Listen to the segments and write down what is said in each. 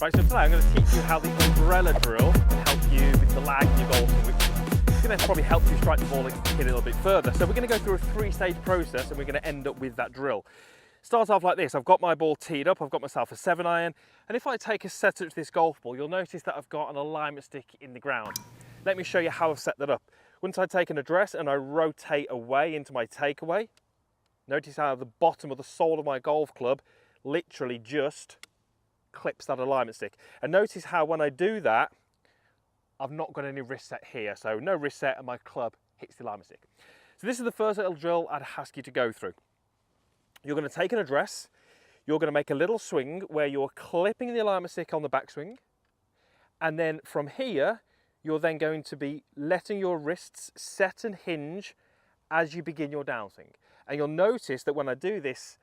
Right, so today I'm going to teach you how the umbrella drill can help you with the lag in your golf, which is going to probably help you strike the ball and hit it a little bit further. So we're going to go through a three-stage process and we're going to end up with that drill. Start off like this. I've got my ball teed up, I've got myself a 7-iron, and if I take a setup to this golf ball, you'll notice that I've got an alignment stick in the ground. Let me show you how I've set that up. Once I take an address and I rotate away into my takeaway, notice how the bottom of the sole of my golf club literally just clips that alignment stick. And notice how when I do that, I've not got any wrist set here. So no wrist set and my club hits the alignment stick. So this is the first little drill I'd ask you to go through. You're going to take an address, you're going to make a little swing where you're clipping the alignment stick on the backswing. And then from here, you're then going to be letting your wrists set and hinge as you begin your downswing. And you'll notice that when I do this,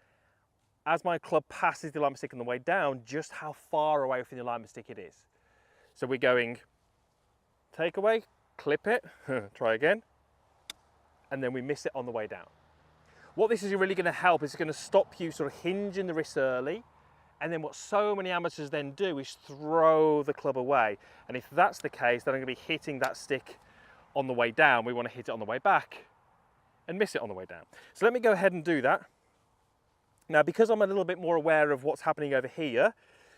as my club passes the alignment stick on the way down, just how far away from the alignment stick it is. So we're going take away, clip it, try again, and then we miss it on the way down. What this is really going to help is it's going to stop you sort of hinging the wrist early, and then what so many amateurs then do is throw the club away. And if that's the case, then I'm going to be hitting that stick on the way down. We want to hit it on the way back and miss it on the way down. So let me go ahead and do that. Now, because I'm a little bit more aware of what's happening over here,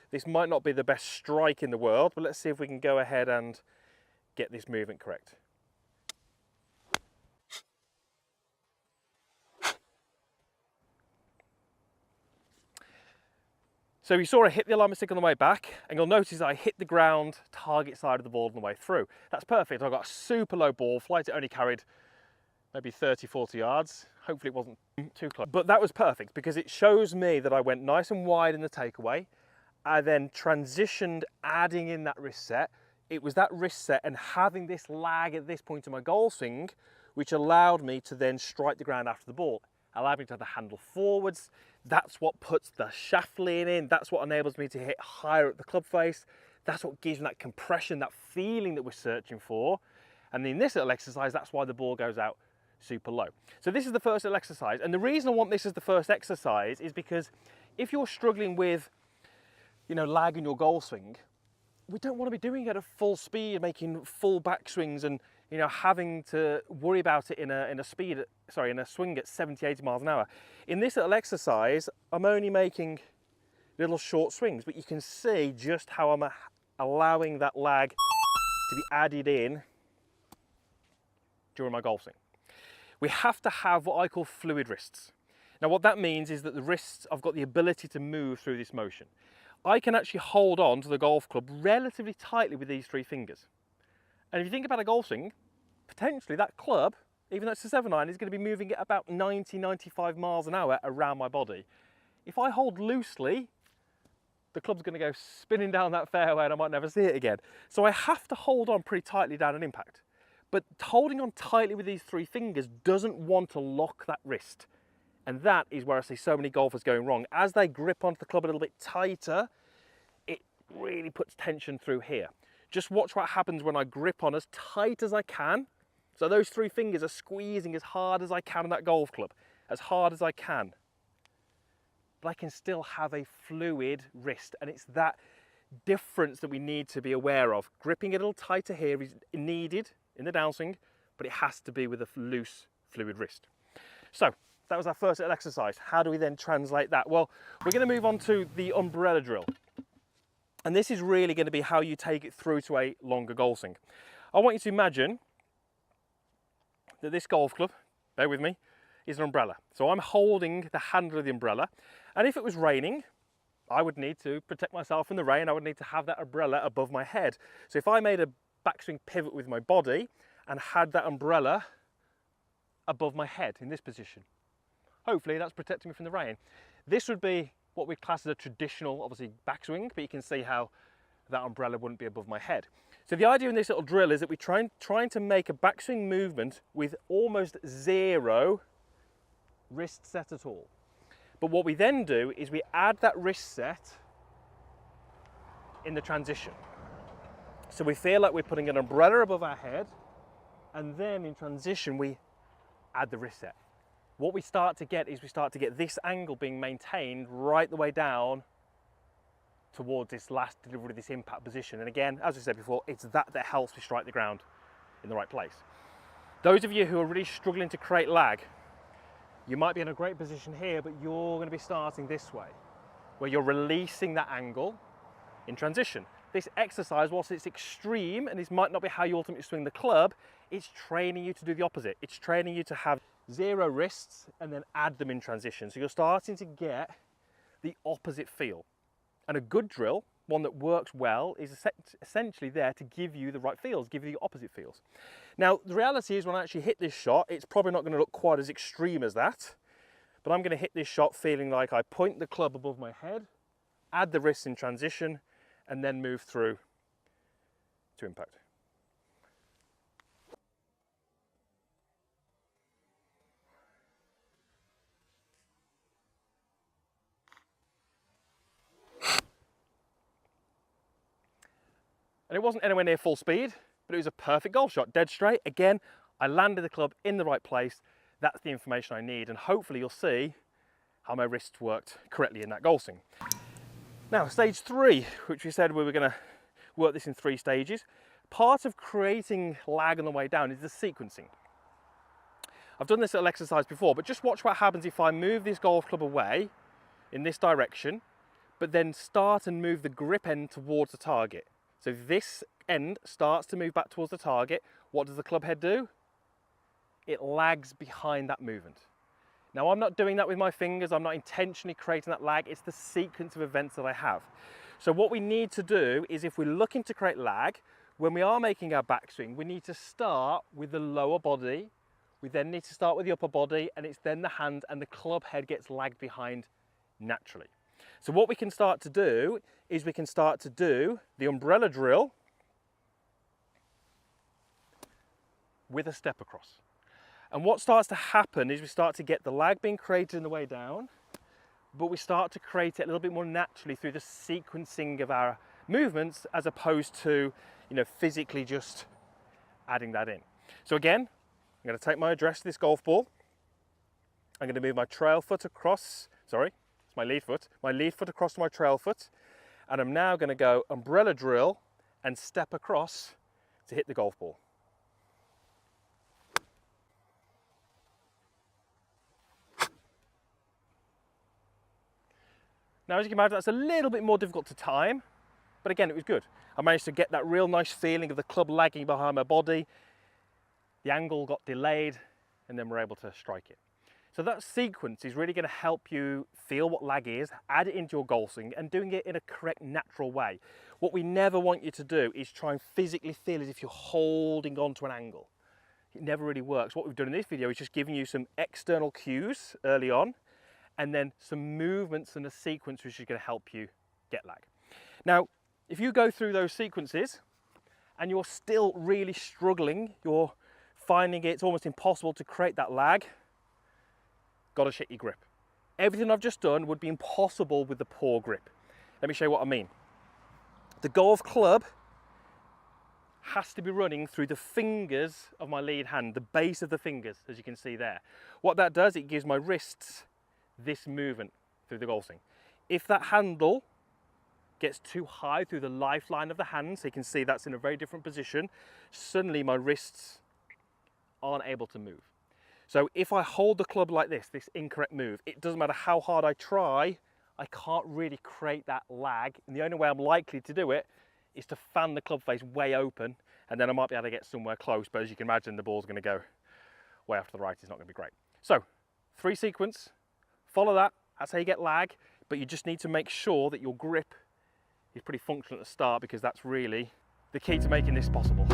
this might not be the best strike in the world, but let's see if we can go ahead and get this movement correct. So you saw I hit the alignment stick on the way back, and you'll notice I hit the ground target side of the ball on the way through. That's perfect. I got a super low ball flight. It only carried maybe 30, 40 yards. Hopefully it wasn't too close. But that was perfect because it shows me that I went nice and wide in the takeaway. I then transitioned adding in that wrist set. It was that wrist set and having this lag at this point in my golf swing, which allowed me to then strike the ground after the ball. Allowed me to have the handle forwards. That's what puts the shaft lean in. That's what enables me to hit higher at the club face. That's what gives me that compression, that feeling that we're searching for. And in this little exercise, that's why the ball goes out super low. So this is the first little exercise. And the reason I want this as the first exercise is because if you're struggling with, lag in your golf swing, we don't want to be doing it at full speed, making full backswings and, having to worry about it in a swing at 70, 80 miles an hour. In this little exercise, I'm only making little short swings, but you can see just how I'm allowing that lag to be added in during my golf swing. We have to have what I call fluid wrists. Now what that means is that the wrists, I've got the ability to move through this motion. I can actually hold on to the golf club relatively tightly with these 3 fingers. And if you think about a golf swing, potentially that club, even though it's a 7-iron, is going to be moving at about 90, 95 miles an hour around my body. If I hold loosely, the club's going to go spinning down that fairway and I might never see it again. So I have to hold on pretty tightly down an impact. But holding on tightly with these 3 fingers doesn't want to lock that wrist. And that is where I see so many golfers going wrong. As they grip onto the club a little bit tighter, it really puts tension through here. Just watch what happens when I grip on as tight as I can. So those 3 fingers are squeezing as hard as I can on that golf club, as hard as I can. But I can still have a fluid wrist, and it's that difference that we need to be aware of. Gripping a little tighter here is needed in the downswing, but it has to be with a loose, fluid wrist. So that was our first little exercise. How do we then translate that? Well, we're going to move on to the umbrella drill. And this is really going to be how you take it through to a longer golf swing. I want you to imagine that this golf club, bear with me, is an umbrella. So I'm holding the handle of the umbrella. And if it was raining, I would need to protect myself from the rain. I would need to have that umbrella above my head. So if I made a backswing pivot with my body and had that umbrella above my head in this position, hopefully that's protecting me from the rain. This would be what we class as a traditional, obviously, backswing, but you can see how that umbrella wouldn't be above my head. So the idea in this little drill is that we're trying to make a backswing movement with almost 0 wrist set at all. But what we then do is we add that wrist set in the transition. So we feel like we're putting an umbrella above our head, and then in transition we add the wrist set. What we start to get is we start to get this angle being maintained right the way down towards this last delivery, this impact position. And again, as I said before, it's that helps me strike the ground in the right place. Those of you who are really struggling to create lag, you might be in a great position here, but you're going to be starting this way, where you're releasing that angle in transition. This exercise, whilst it's extreme, and this might not be how you ultimately swing the club, it's training you to do the opposite. It's training you to have 0 wrists and then add them in transition. So you're starting to get the opposite feel. And a good drill, one that works well, is essentially there to give you the right feels, give you the opposite feels. Now, the reality is when I actually hit this shot, it's probably not going to look quite as extreme as that, but I'm going to hit this shot feeling like I point the club above my head, add the wrists in transition, and then move through to impact. And it wasn't anywhere near full speed, but it was a perfect golf shot, dead straight. Again, I landed the club in the right place. That's the information I need, and hopefully you'll see how my wrists worked correctly in that golf swing. Now, stage 3, which we said we were going to work this in 3 stages. Part of creating lag on the way down is the sequencing. I've done this little exercise before, but just watch what happens if I move this golf club away in this direction, but then start and move the grip end towards the target. So this end starts to move back towards the target. What does the club head do? It lags behind that movement. Now, I'm not doing that with my fingers. I'm not intentionally creating that lag. It's the sequence of events that I have. So what we need to do is, if we're looking to create lag, when we are making our backswing, we need to start with the lower body. We then need to start with the upper body, and it's then the hand, and the club head gets lagged behind naturally. So what we can start to do is we can start to do the umbrella drill with a step across. And what starts to happen is we start to get the lag being created in the way down, but we start to create it a little bit more naturally through the sequencing of our movements, as opposed to, physically just adding that in. So again, I'm going to take my address to this golf ball. I'm going to move my trail foot across, it's my lead foot across to my trail foot. And I'm now going to go umbrella drill and step across to hit the golf ball. Now, as you can imagine, that's a little bit more difficult to time, but again, it was good. I managed to get that real nice feeling of the club lagging behind my body. The angle got delayed, and then we're able to strike it. So that sequence is really going to help you feel what lag is, add it into your golf swing, and doing it in a correct, natural way. What we never want you to do is try and physically feel as if you're holding on to an angle. It never really works. What we've done in this video is just giving you some external cues early on, and then some movements and a sequence which is going to help you get lag. Now, if you go through those sequences and you're still really struggling, you're finding it's almost impossible to create that lag, got to check your grip. Everything I've just done would be impossible with the poor grip. Let me show you what I mean. The golf club has to be running through the fingers of my lead hand, the base of the fingers, as you can see there. What that does, it gives my wrists this movement through the golf swing. If that handle gets too high through the lifeline of the hand, so you can see that's in a very different position, suddenly my wrists aren't able to move. So if I hold the club like this incorrect move, it doesn't matter how hard I try, I can't really create that lag. And the only way I'm likely to do it is to fan the club face way open, and then I might be able to get somewhere close, but as you can imagine, the ball's going to go way off to the right. It's not going to be great. So 3 sequence, follow that, that's how you get lag, but you just need to make sure that your grip is pretty functional at the start, because that's really the key to making this possible.